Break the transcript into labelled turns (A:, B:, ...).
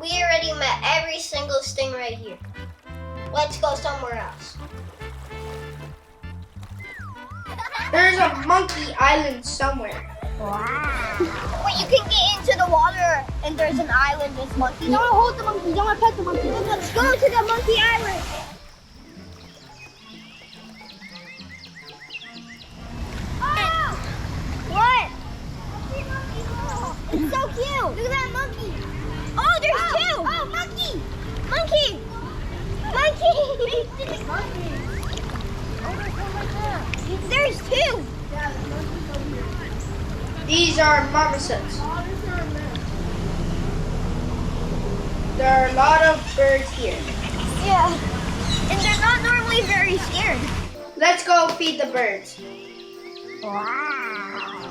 A: We already met every single stingray here. Let's go somewhere else.
B: There's a monkey island somewhere.
A: Wow. Wait, you can get into the water and there's an island with monkeys.
C: You don't want to hold the monkey. You don't want to pet the monkey.
A: Let's go to the monkey island.
C: Oh!
A: What? It's so cute. Look at that monkey. Oh, there's two.
C: Oh, monkey!
A: Monkey. Monkey. There's two.
B: These are marmosets. There are a lot of birds here.
A: Yeah. And they're not normally very scared.
B: Let's go feed the birds.
A: Wow.